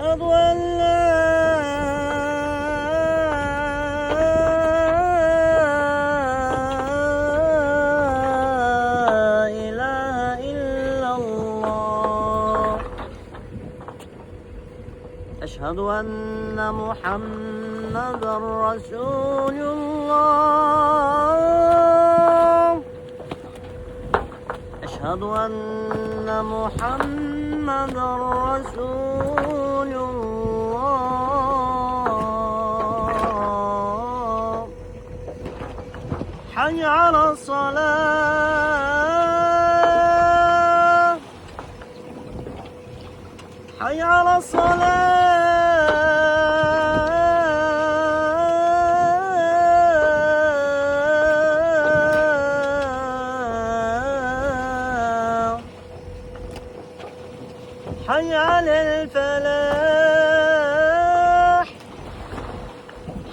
أشهد أن لا إله إلا الله. أشهد أن محمدا رسول الله. أشهد أن محمدا رسول الله. حي على الصلاة. حي على الصلاة. حي على الفلاح.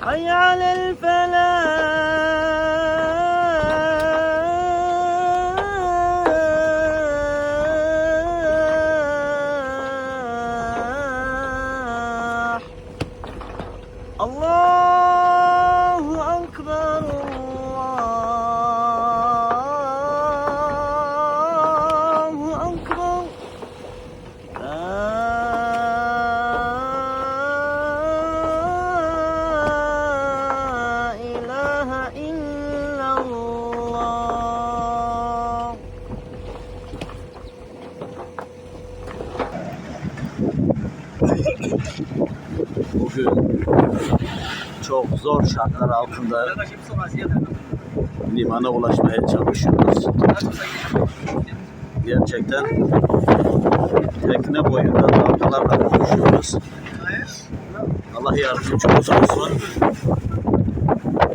حي على الفلاح. الله أكبر. الله أكبر. لا إله إلا الله. Bugün çok zor şartlar altında limana ulaşmaya çalışıyoruz. Gerçekten tekne boyunda dalgalarla konuşuyoruz. Allah yardımcımız olsun.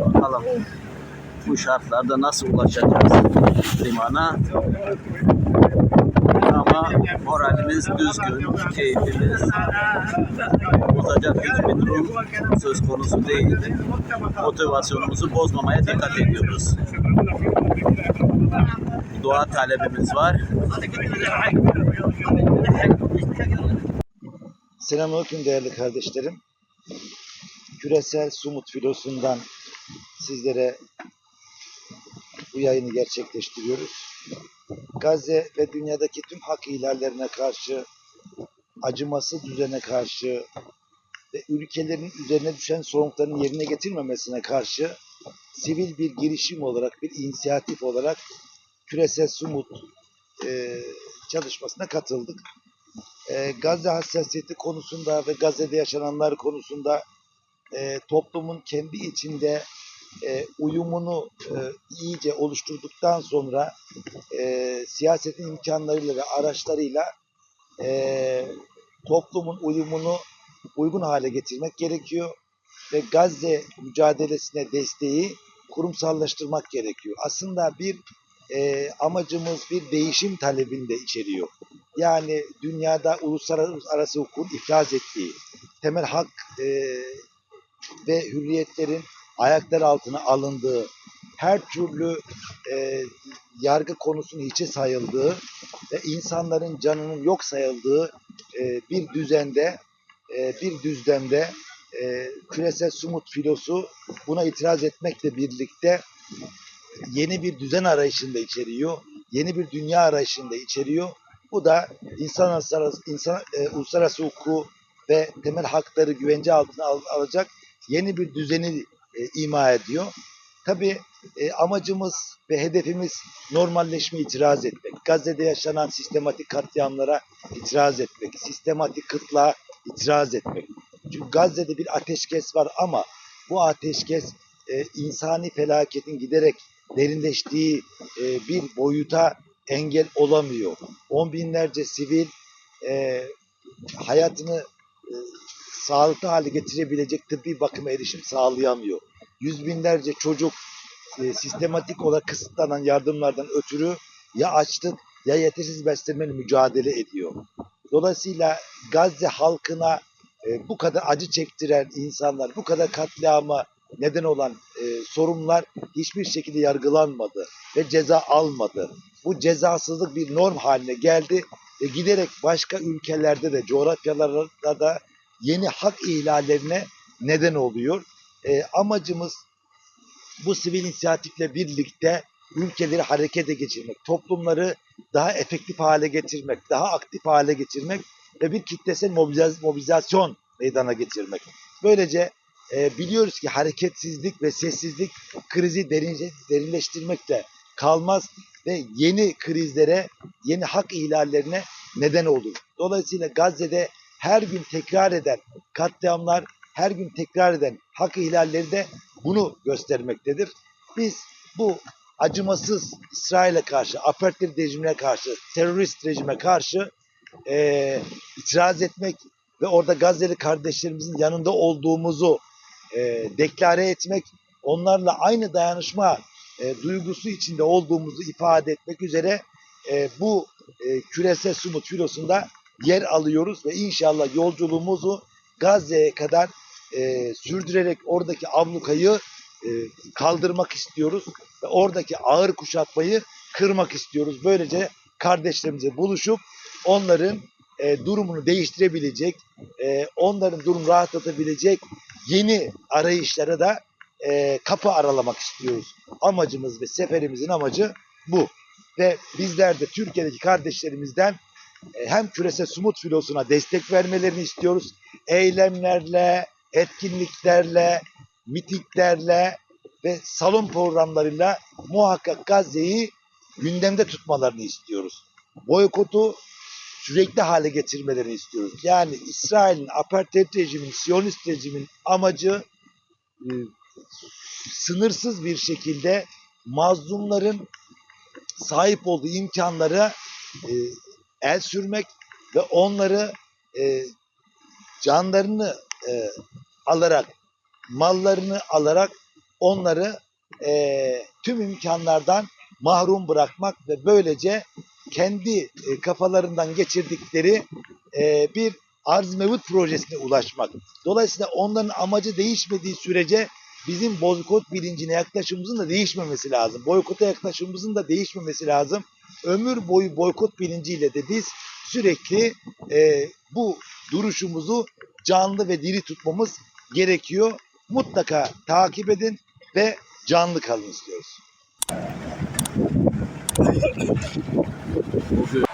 Bakalım bu şartlarda nasıl ulaşacağız limana. Ama moralimiz düzgün, keyfimiz bozacak hiçbir durum söz konusu değil. Motivasyonumuzu bozmamaya dikkat ediyoruz. Dua talebimiz var. Selamünaleyküm değerli kardeşlerim. Küresel Sumut filosundan sizlere bu yayını gerçekleştiriyoruz. Gazze ve dünyadaki tüm hak ihlallerine karşı, acımasız düzene karşı ve ülkelerin üzerine düşen sorumluluklarını yerine getirmemesine karşı sivil bir girişim olarak, bir inisiyatif olarak Küresel Sumut çalışmasına katıldık. Gazze hassasiyeti konusunda ve Gazze'de yaşananlar konusunda toplumun kendi içinde uyumunu iyice oluşturduktan sonra siyasetin imkanlarıyla ve araçlarıyla toplumun uyumunu uygun hale getirmek gerekiyor ve Gazze mücadelesine desteği kurumsallaştırmak gerekiyor. Aslında bir amacımız bir değişim talebini de içeriyor. Yani dünyada uluslararası hukukun iflas ettiği, temel hak ve hürriyetlerin ayaklar altına alındığı, her türlü yargı konusunun hiçe sayıldığı ve insanların canının yok sayıldığı bir düzende, bir düzlemde Küresel Sumut filosu buna itiraz etmekle birlikte yeni bir düzen arayışında içeriyor, yeni bir dünya arayışında içeriyor. Bu da uluslararası hukuku ve temel hakları güvence altına alacak yeni bir düzeni ima ediyor. Tabii amacımız ve hedefimiz normalleşme itiraz etmek. Gazze'de yaşanan sistematik katliamlara itiraz etmek. Sistematik kıtlığa itiraz etmek. Çünkü Gazze'de bir ateşkes var ama bu ateşkes insani felaketin giderek derinleştiği bir boyuta engel olamıyor. On binlerce sivil hayatını sağlıklı hale getirebilecek tıbbi bakıma erişim sağlayamıyor. Yüz binlerce çocuk sistematik olarak kısıtlanan yardımlardan ötürü ya açlık ya yetersiz beslenmeyle mücadele ediyor. Dolayısıyla Gazze halkına bu kadar acı çektiren insanlar, bu kadar katliama neden olan sorunlar hiçbir şekilde yargılanmadı ve ceza almadı. Bu cezasızlık bir norm haline geldi ve giderek başka ülkelerde de, coğrafyalarda da yeni hak ihlallerine neden oluyor. Amacımız bu sivil inisiyatifle birlikte ülkeleri harekete geçirmek, toplumları daha efektif hale getirmek, daha aktif hale getirmek ve bir kitlesel mobilizasyon meydana getirmek. Böylece biliyoruz ki hareketsizlik ve sessizlik krizi derinleştirmekle kalmaz ve yeni krizlere, yeni hak ihlallerine neden olur. Dolayısıyla Gazze'de her gün tekrar eden katliamlar, her gün tekrar eden hak ihlalleri de bunu göstermektedir. Biz bu acımasız İsrail'e karşı, apartheid rejimine karşı, terörist rejime karşı itiraz etmek ve orada Gazze'li kardeşlerimizin yanında olduğumuzu deklare etmek, onlarla aynı dayanışma duygusu içinde olduğumuzu ifade etmek üzere bu küresel sumut filosunda yer alıyoruz ve inşallah yolculuğumuzu Gazze'ye kadar sürdürerek oradaki ablukayı kaldırmak istiyoruz ve oradaki ağır kuşatmayı kırmak istiyoruz. Böylece kardeşlerimizle buluşup onların durumunu değiştirebilecek, onların durumunu rahatlatabilecek yeni arayışlara da kapı aralamak istiyoruz. Amacımız ve seferimizin amacı bu. Ve bizler de Türkiye'deki kardeşlerimizden hem küresel sumut filosuna destek vermelerini istiyoruz. Eylemlerle, etkinliklerle, mitinglerle ve salon programlarıyla muhakkak Gazze'yi gündemde tutmalarını istiyoruz. Boykotu sürekli hale getirmelerini istiyoruz. Yani İsrail'in apartheid rejimin, Siyonist rejimin amacı sınırsız bir şekilde mazlumların sahip olduğu imkanlara el sürmek ve onları canlarını alarak, mallarını alarak onları tüm imkanlardan mahrum bırakmak ve böylece kendi kafalarından geçirdikleri bir arz mevut projesine ulaşmak. Dolayısıyla onların amacı değişmediği sürece bizim boykot bilincine yaklaşımımızın da değişmemesi lazım. Boykota yaklaşımımızın da değişmemesi lazım. Ömür boyu boykot bilinciyle de biz sürekli bu duruşumuzu canlı ve diri tutmamız gerekiyor. Mutlaka takip edin ve canlı kalın istiyoruz. Bugün